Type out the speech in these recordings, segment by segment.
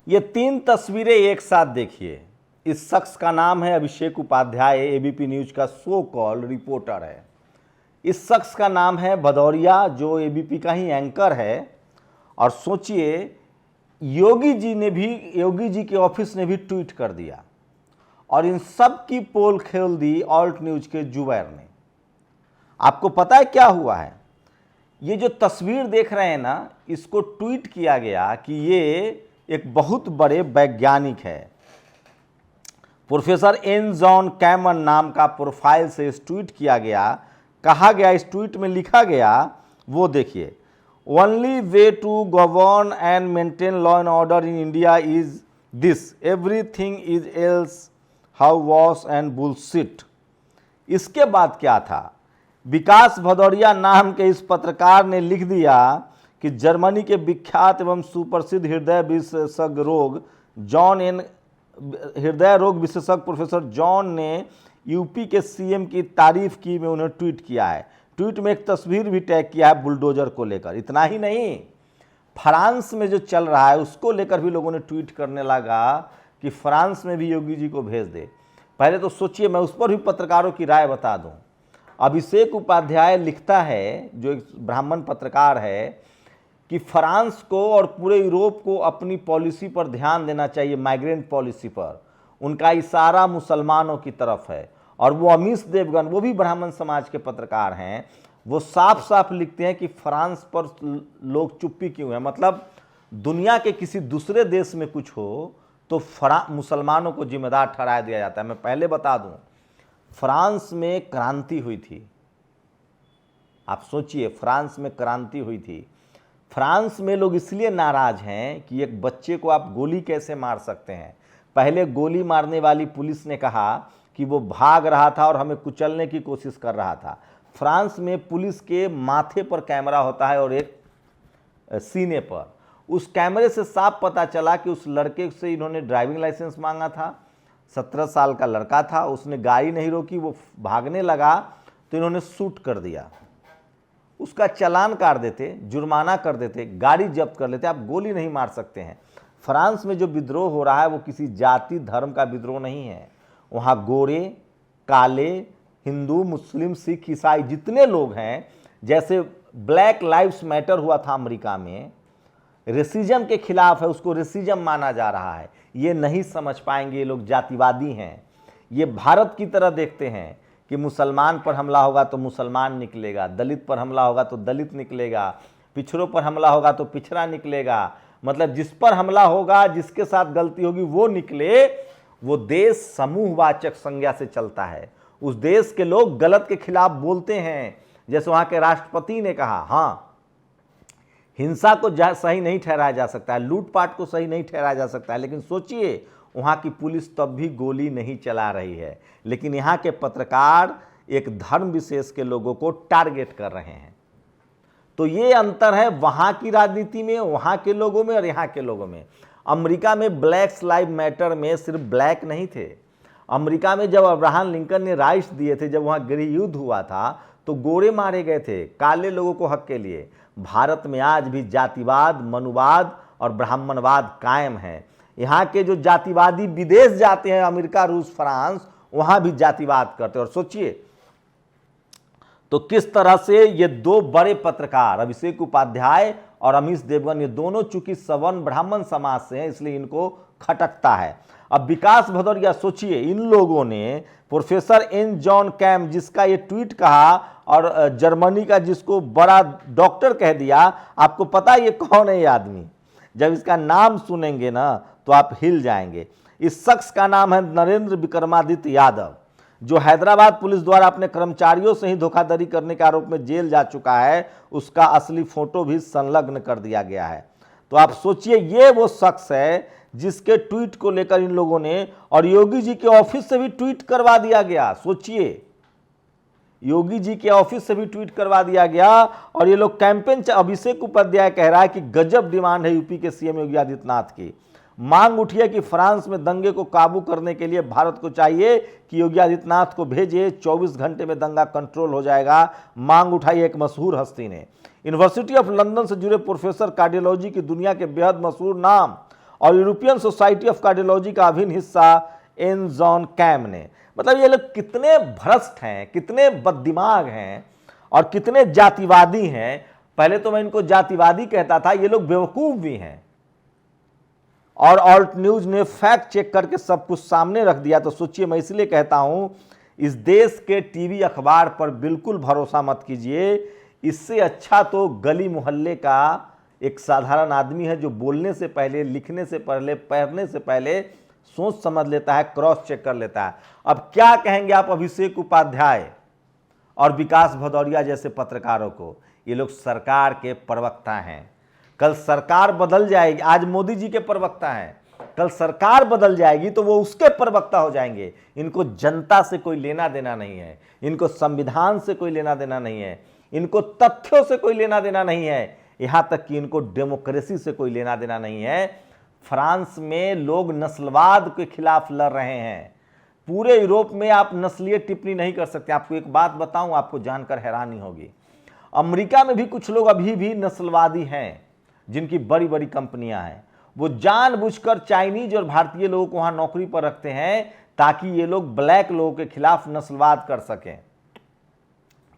ये तीन तस्वीरें एक साथ देखिए। इस शख्स का नाम है अभिषेक उपाध्याय, एबीपी न्यूज का सो कॉल रिपोर्टर है। इस शख्स का नाम है भदौरिया, जो एबीपी का ही एंकर है। और सोचिए, योगी जी के ऑफिस ने भी ट्वीट कर दिया और इन सब की पोल खेल दी ऑल्ट न्यूज के जुबैर ने। आपको पता है क्या हुआ है? ये जो तस्वीर देख रहे हैं ना, इसको ट्वीट किया गया कि ये एक बहुत बड़े वैज्ञानिक है। प्रोफेसर एन जॉन कैमन नाम का प्रोफाइल से इस ट्वीट किया गया। कहा गया, इस ट्वीट में लिखा गया, वो देखिए, only way to govern and maintain law and order in India is this, everything is else hogwash and bullshit. इसके बाद क्या था? विकास भदौरिया नाम के इस पत्रकार ने लिख दिया कि जर्मनी के विख्यात एवं सुप्रसिद्ध हृदय रोग विशेषज्ञ प्रोफेसर जॉन ने यूपी के सीएम की तारीफ की में उन्हें ट्वीट किया है। ट्वीट में एक तस्वीर भी टैग किया है बुलडोजर को लेकर। इतना ही नहीं, फ्रांस में जो चल रहा है उसको लेकर भी लोगों ने ट्वीट करने लगा कि फ्रांस में भी योगी जी को भेज दे। पहले तो सोचिए, मैं उस पर भी पत्रकारों की राय बता दूं। अभिषेक उपाध्याय लिखता है, जो एक ब्राह्मण पत्रकार है, कि फ्रांस को और पूरे यूरोप को अपनी पॉलिसी पर ध्यान देना चाहिए, माइग्रेंट पॉलिसी पर। उनका इशारा मुसलमानों की तरफ है। और वो अमीश देवगन, वो भी ब्राह्मण समाज के पत्रकार हैं, वो साफ साफ लिखते हैं कि फ्रांस पर लोग चुप्पी क्यों है। मतलब दुनिया के किसी दूसरे देश में कुछ हो तो मुसलमानों को जिम्मेदार ठहरा दिया जाता है। मैं पहले बता दूं, फ्रांस में क्रांति हुई थी। आप सोचिए, फ्रांस में क्रांति हुई थी। फ्रांस में लोग इसलिए नाराज हैं कि एक बच्चे को आप गोली कैसे मार सकते हैं। पहले गोली मारने वाली पुलिस ने कहा कि वो भाग रहा था और हमें कुचलने की कोशिश कर रहा था। फ्रांस में पुलिस के माथे पर कैमरा होता है और एक सीने पर। उस कैमरे से साफ पता चला कि उस लड़के से इन्होंने ड्राइविंग लाइसेंस मांगा था। 17 साल का लड़का था, उसने गाड़ी नहीं रोकी, वो भागने लगा तो इन्होंने शूट कर दिया। उसका चालान काट देते, जुर्माना कर देते, गाड़ी जब्त कर लेते। आप गोली नहीं मार सकते हैं। फ्रांस में जो विद्रोह हो रहा है वो किसी जाति धर्म का विद्रोह नहीं है। वहाँ गोरे, काले, हिंदू, मुस्लिम, सिख, ईसाई जितने लोग हैं, जैसे ब्लैक लाइव्स मैटर हुआ था अमेरिका में, रेसिज्म के खिलाफ है, उसको रेसिज्म माना जा रहा है। ये नहीं समझ पाएंगे, ये लोग जातिवादी हैं। ये भारत की तरह देखते हैं कि मुसलमान पर हमला होगा तो मुसलमान निकलेगा, दलित पर हमला होगा तो दलित निकलेगा, पिछड़ों पर हमला होगा तो पिछड़ा निकलेगा। मतलब जिस पर हमला होगा, जिसके साथ गलती होगी वो निकले। वो देश समूहवाचक संज्ञा से चलता है। उस देश के लोग गलत के खिलाफ बोलते हैं। जैसे वहाँ के राष्ट्रपति ने कहा, हाँ, हिंसा को सही नहीं ठहराया जा सकता है, लूटपाट को सही नहीं ठहराया जा सकता है, लेकिन सोचिए वहाँ की पुलिस तब भी गोली नहीं चला रही है। लेकिन यहाँ के पत्रकार एक धर्म विशेष के लोगों को टारगेट कर रहे हैं। तो ये अंतर है वहाँ की राजनीति में, वहाँ के लोगों में और यहाँ के लोगों में। अमेरिका में ब्लैक लाइव मैटर में सिर्फ ब्लैक नहीं थे। अमेरिका में जब अब्राहम लिंकन ने राइट्स दिए थे, जब वहाँ गृह युद्ध हुआ था, तो गोरे मारे गए थे काले लोगों को हक के लिए। भारत में आज भी जातिवाद, मनुवाद और ब्राह्मणवाद कायम है। यहाँ के जो जातिवादी विदेश जाते हैं, अमेरिका, रूस, फ्रांस, वहाँ भी जातिवाद करते हैं। और सोचिए तो किस तरह से ये दो बड़े पत्रकार, अभिषेक उपाध्याय और अमीश देवगन, ये दोनों चूंकि सवर्ण ब्राह्मण समाज से हैं, इसलिए इनको खटकता है। अब विकास भदौरिया, सोचिए, इन लोगों ने प्रोफेसर एन जॉन कैम, जिसका ये ट्वीट कहा, और जर्मनी का जिसको बड़ा डॉक्टर कह दिया, आपको पता है ये कौन है? ये आदमी, जब इसका नाम सुनेंगे ना तो आप हिल जाएंगे। इस शख्स का नाम है नरेंद्र विक्रमादित्य यादव, जो हैदराबाद पुलिस द्वारा अपने कर्मचारियों से ही धोखाधड़ी करने के आरोप में जेल जा चुका है। उसका असली फोटो भी संलग्न कर दिया गया है। तो आप सोचिए, ये वो शख्स है जिसके ट्वीट को लेकर इन लोगों ने, और योगी जी के ऑफिस से भी ट्वीट करवा दिया गया। सोचिए, योगी जी के ऑफिस से भी ट्वीट करवा दिया गया। और ये लोग कैंपेन, अभिषेक उपाध्याय कह रहा है कि गजब डिमांड है यूपी के सीएम योगी आदित्यनाथ की। मांग उठी है कि फ्रांस में दंगे को काबू करने के लिए भारत को चाहिए कि योगी आदित्यनाथ को भेजे, 24 घंटे में दंगा कंट्रोल हो जाएगा। मांग उठाई एक मशहूर हस्ती ने। यूनिवर्सिटी ऑफ लंदन से जुड़े प्रोफेसर, कार्डियोलॉजी की दुनिया के बेहद मशहूर नाम और यूरोपियन सोसाइटी ऑफ कार्डियोलॉजी का अभिन्न हिस्सा एन जॉन कैम ने। मतलब ये लोग कितने भ्रष्ट हैं, कितने बददिमाग हैं और कितने जातिवादी हैं। पहले तो मैं इनको जातिवादी कहता था, ये लोग बेवकूफ भी हैं। और ऑल्ट न्यूज ने फैक्ट चेक करके सब कुछ सामने रख दिया। तो सोचिए, मैं इसलिए कहता हूं इस देश के टीवी अखबार पर बिल्कुल भरोसा मत कीजिए। इससे अच्छा तो गली मोहल्ले का एक साधारण आदमी है जो बोलने से पहले, लिखने से पहले, पढ़ने से पहले सोच समझ लेता है, क्रॉस चेक कर लेता है। अब क्या कहेंगे आप अभिषेक उपाध्याय और विकास भदौरिया जैसे पत्रकारों को? ये लोग सरकार के प्रवक्ता हैं। कल सरकार बदल जाएगी, आज मोदी जी के प्रवक्ता हैं, कल सरकार बदल जाएगी तो वो उसके प्रवक्ता हो जाएंगे। इनको जनता से कोई लेना देना नहीं है, इनको संविधान से कोई लेना देना नहीं है, इनको तथ्यों से कोई लेना देना नहीं है, यहां तक कि इनको डेमोक्रेसी से कोई लेना देना नहीं है। फ्रांस में लोग नस्लवाद के खिलाफ लड़ रहे हैं। पूरे यूरोप में आप नस्लीय टिप्पणी नहीं कर सकते। आपको एक बात बताऊं, आपको जानकर हैरानी होगी, अमेरिका में भी कुछ लोग अभी भी नस्लवादी हैं, जिनकी बड़ी बड़ी कंपनियां हैं। वो जानबूझकर चाइनीज और भारतीय लोगों को वहां नौकरी पर रखते हैं ताकि ये लोग ब्लैक लोगों के खिलाफ नस्लवाद कर सकें,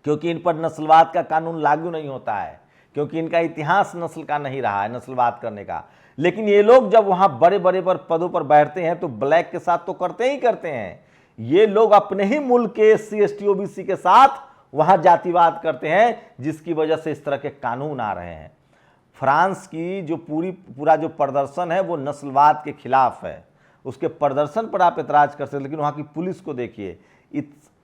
क्योंकि इन पर नस्लवाद का कानून लागू नहीं होता है, क्योंकि इनका इतिहास नस्ल का नहीं रहा है नस्लवाद करने का। लेकिन ये लोग जब वहां बड़े बड़े पदों पर बैठते हैं तो ब्लैक के साथ तो करते ही करते हैं। ये लोग अपने ही मुल्क के SC ST OBC के साथ वहां जातिवाद करते हैं, जिसकी वजह से इस तरह के कानून आ रहे हैं। फ्रांस की जो पूरा जो प्रदर्शन है वो नस्लवाद के खिलाफ है। उसके प्रदर्शन पर आप एतराज कर सकते, लेकिन वहाँ की पुलिस को देखिए,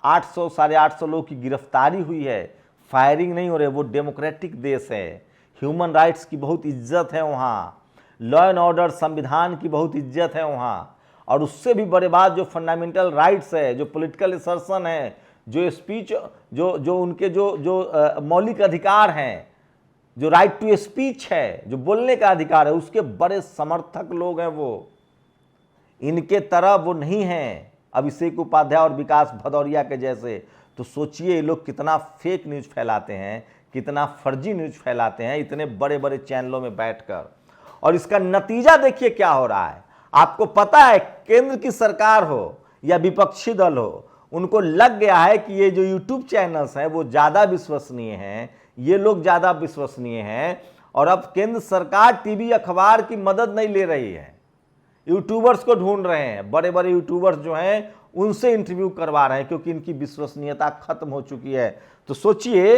800 साढ़े 800 लोगों की गिरफ्तारी हुई है, फायरिंग नहीं हो रही। वो डेमोक्रेटिक देश है, ह्यूमन राइट्स की बहुत इज्जत है वहाँ, लॉ एंड ऑर्डर संविधान की बहुत इज्जत है वहाँ। और उससे भी बड़े बात, जो फंडामेंटल राइट्स है, जो पॉलिटिकल असर्शन है, जो स्पीच, जो उनके जो मौलिक अधिकार हैं, जो राइट टू स्पीच है, जो बोलने का अधिकार है, उसके बड़े समर्थक लोग हैं वो। इनके तरह वो नहीं हैं अभिषेक उपाध्याय और विकास भदौरिया के जैसे। तो सोचिए ये लोग कितना फेक न्यूज़ फैलाते हैं, कितना फर्जी न्यूज़ फैलाते हैं इतने बड़े बड़े चैनलों में बैठकर। और इसका नतीजा देखिए क्या हो रहा है। आपको पता है, केंद्र की सरकार हो या विपक्षी दल हो, उनको लग गया है कि ये जो यूट्यूब चैनल्स हैं वो ज़्यादा विश्वसनीय हैं, ये लोग ज़्यादा विश्वसनीय हैं। और अब केंद्र सरकार टीवी अखबार की मदद नहीं ले रही है, यूट्यूबर्स को ढूंढ रहे हैं, बड़े बड़े यूट्यूबर्स जो हैं उनसे इंटरव्यू करवा रहे हैं, क्योंकि इनकी विश्वसनीयता खत्म हो चुकी है। तो सोचिए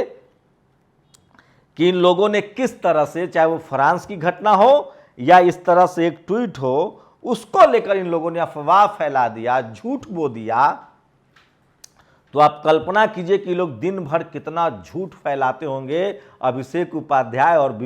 कि इन लोगों ने किस तरह से, चाहे वो फ्रांस की घटना हो या इस तरह से एक ट्वीट हो, उसको लेकर इन लोगों ने अफवाह फैला दिया, झूठ बो दिया। तो आप कल्पना कीजिए कि लोग दिन भर कितना झूठ फैलाते होंगे अभिषेक उपाध्याय और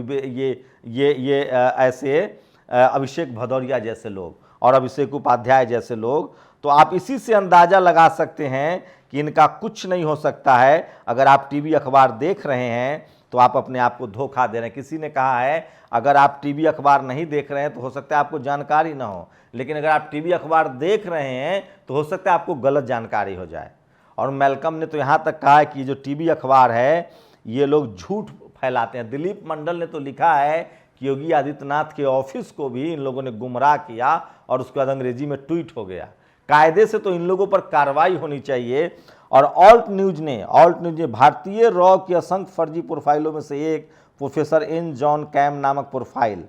ये ऐसे अभिषेक भदौरिया जैसे लोग और अभिषेक उपाध्याय जैसे लोग। तो आप इसी से अंदाज़ा लगा सकते हैं कि इनका कुछ नहीं हो सकता है। अगर आप टीवी अखबार देख रहे हैं तो आप अपने आप को धोखा दे रहे हैं। किसी ने कहा है अगर आप टीवी अखबार नहीं देख रहे हैं तो हो सकता है आपको जानकारी ना हो, लेकिन अगर आप टीवी अखबार देख रहे हैं तो हो सकता है आपको गलत जानकारी हो जाए। और मैल्कम ने तो यहाँ तक कहा है कि जो टीवी अखबार है ये लोग झूठ फैलाते हैं। दिलीप मंडल ने तो लिखा है कि योगी आदित्यनाथ के ऑफिस को भी इन लोगों ने गुमराह किया और उसके बाद अंग्रेजी में ट्वीट हो गया। कायदे से तो इन लोगों पर कार्रवाई होनी चाहिए। और ऑल्ट न्यूज ने भारतीय रॉ की असंख्य फर्जी प्रोफाइलों में से एक प्रोफेसर एन जॉन कैम नामक प्रोफाइल,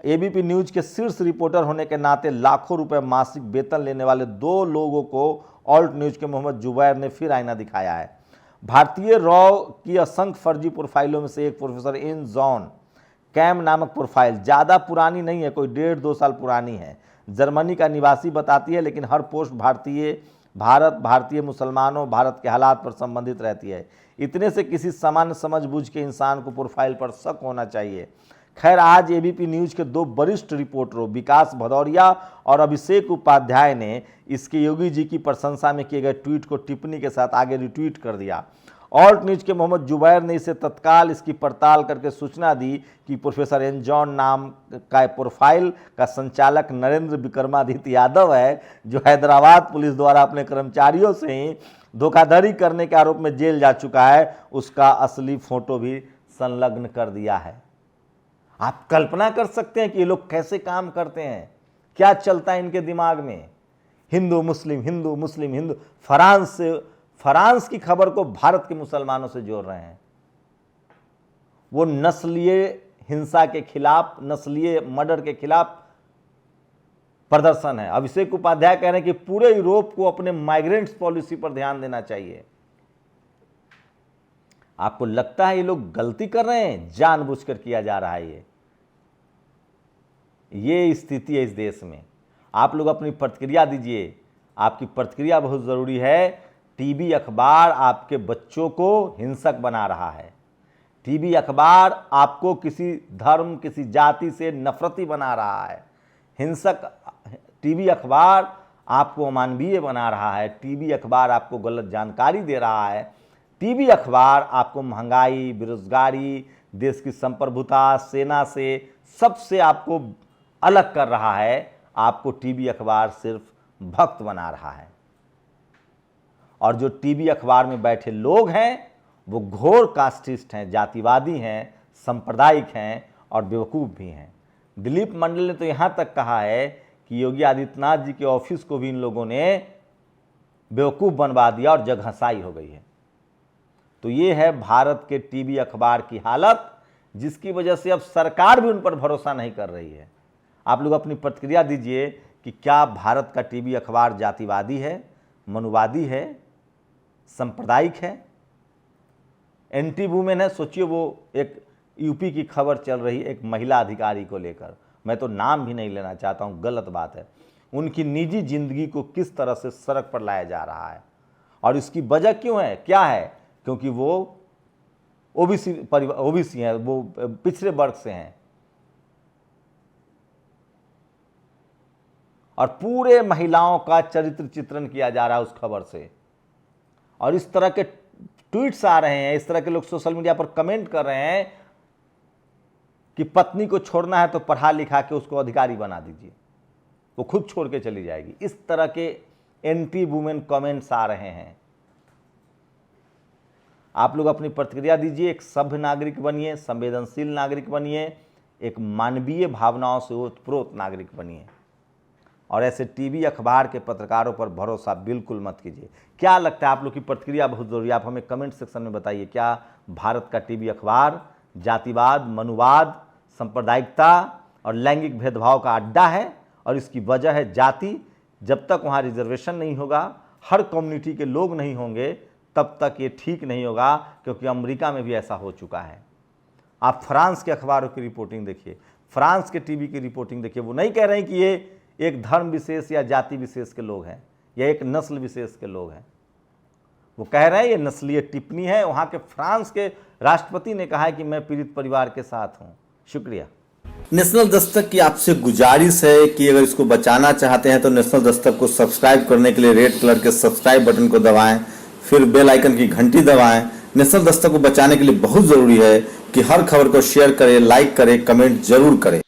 एबीपी न्यूज के शीर्ष रिपोर्टर होने के नाते लाखों रुपए मासिक वेतन लेने वाले 2 लोगों को ऑल्ट न्यूज के मोहम्मद जुबैर ने फिर आईना दिखाया है। भारतीय रॉ की असंख्य फर्जी प्रोफाइलों में से एक प्रोफेसर एन जॉन कैम नामक प्रोफाइल ज़्यादा पुरानी नहीं है, कोई 1.5-2 साल पुरानी है। जर्मनी का निवासी बताती है, लेकिन हर पोस्ट भारतीय मुसलमानों, भारत के हालात पर संबंधित रहती है। इतने से किसी सामान्य समझबूझ के इंसान को प्रोफाइल पर शक होना चाहिए। खैर, आज एबीपी न्यूज के 2 वरिष्ठ रिपोर्टरों विकास भदौरिया और अभिषेक उपाध्याय ने इसके योगी जी की प्रशंसा में किए गए ट्वीट को टिप्पणी के साथ आगे रिट्वीट कर दिया। ऑल्ट न्यूज के मोहम्मद जुबैर ने इसे तत्काल इसकी पड़ताल करके सूचना दी कि प्रोफेसर एन जॉन नाम का प्रोफाइल का संचालक नरेंद्र विक्रमादित्य यादव है, जो हैदराबाद पुलिस द्वारा अपने कर्मचारियों से ही धोखाधड़ी करने के आरोप में जेल जा चुका है। उसका असली फोटो भी संलग्न कर दिया है। आप कल्पना कर सकते हैं कि ये लोग कैसे काम करते हैं, क्या चलता है इनके दिमाग में। हिंदू मुस्लिम, हिंदू मुस्लिम, हिंदू। फ्रांस की खबर को भारत के मुसलमानों से जोड़ रहे हैं। वो नस्लीय हिंसा के खिलाफ, नस्लीय मर्डर के खिलाफ प्रदर्शन है। अभिषेक उपाध्याय कह रहे हैं कि पूरे यूरोप को अपने माइग्रेंट्स पॉलिसी पर ध्यान देना चाहिए। आपको लगता है ये लोग गलती कर रहे हैं? जानबूझकर किया जा रहा है। ये स्थिति है इस देश में। आप लोग अपनी प्रतिक्रिया दीजिए, आपकी प्रतिक्रिया बहुत ज़रूरी है। टीवी अखबार आपके बच्चों को हिंसक बना रहा है। टीवी अखबार आपको किसी धर्म, किसी जाति से नफरती बना रहा है। हिंसक टीवी अखबार आपको अमानवीय बना रहा है। टीवी अखबार आपको गलत जानकारी दे रहा है। टीवी अखबार आपको महंगाई, बेरोजगारी, देश की संप्रभुता, सेना से, सबसे आपको अलग कर रहा है। आपको टीवी अखबार सिर्फ भक्त बना रहा है। और जो टीवी अखबार में बैठे लोग हैं वो घोर कास्टिस्ट हैं, जातिवादी हैं, सांप्रदायिक हैं और बेवकूफ़ भी हैं। दिलीप मंडल ने तो यहाँ तक कहा है कि योगी आदित्यनाथ जी के ऑफिस को भी इन लोगों ने बेवकूफ़ बनवा दिया और जगहंसाई हो गई है। तो ये है भारत के टीवी अखबार की हालत, जिसकी वजह से अब सरकार भी उन पर भरोसा नहीं कर रही है। आप लोग अपनी प्रतिक्रिया दीजिए कि क्या भारत का टीवी अखबार जातिवादी है, मनुवादी है, सांप्रदायिक है, एंटी वुमेन है। सोचिए, वो एक यूपी की खबर चल रही है एक महिला अधिकारी को लेकर, मैं तो नाम भी नहीं लेना चाहता हूँ, गलत बात है। उनकी निजी जिंदगी को किस तरह से सड़क पर लाया जा रहा है, और इसकी वजह क्यों है, क्या है? क्योंकि वो ओबीसी हैं, वो पिछड़े वर्ग से हैं। और पूरे महिलाओं का चरित्र चित्रण किया जा रहा है उस खबर से। और इस तरह के ट्वीट्स आ रहे हैं, इस तरह के लोग सोशल मीडिया पर कमेंट कर रहे हैं कि पत्नी को छोड़ना है तो पढ़ा लिखा के उसको अधिकारी बना दीजिए, वो खुद छोड़ के चली जाएगी। इस तरह के एंटी वुमेन कमेंट्स आ रहे हैं। आप लोग अपनी प्रतिक्रिया दीजिए। एक सभ्य नागरिक बनिए, संवेदनशील नागरिक बनिए, एक मानवीय भावनाओं से ओतप्रोत नागरिक बनिए, और ऐसे टीवी अखबार के पत्रकारों पर भरोसा बिल्कुल मत कीजिए। क्या लगता है? आप लोग की प्रतिक्रिया बहुत ज़रूरी है। आप हमें कमेंट सेक्शन में बताइए, क्या भारत का टीवी अखबार जातिवाद, मनुवाद, सांप्रदायिकता और लैंगिक भेदभाव का अड्डा है? और इसकी वजह है जाति। जब तक वहाँ रिजर्वेशन नहीं होगा, हर कम्युनिटी के लोग नहीं होंगे, तब तक ये ठीक नहीं होगा, क्योंकि अमेरिका में भी ऐसा हो चुका है। आप फ्रांस के अखबारों की रिपोर्टिंग देखिए, फ्रांस के टीवी की रिपोर्टिंग देखिए। वो नहीं कह रहे हैं कि ये एक धर्म विशेष या जाति विशेष के लोग हैं या एक नस्ल विशेष के लोग हैं। वो कह रहे हैं ये नस्लीय टिप्पणी है। वहाँ के फ्रांस के राष्ट्रपति ने कहा है कि मैं पीड़ित परिवार के साथ हूँ। शुक्रिया। नेशनल दस्तक की आपसे गुजारिश है कि अगर इसको बचाना चाहते हैं तो नेशनल दस्तक को सब्सक्राइब करने के लिए रेड कलर के सब्सक्राइब बटन को दबाएं, फिर बेल आइकन की घंटी दबाएं। नेशनल दस्तक को बचाने के लिए बहुत ज़रूरी है कि हर खबर को शेयर करें, लाइक करें, कमेंट जरूर करें।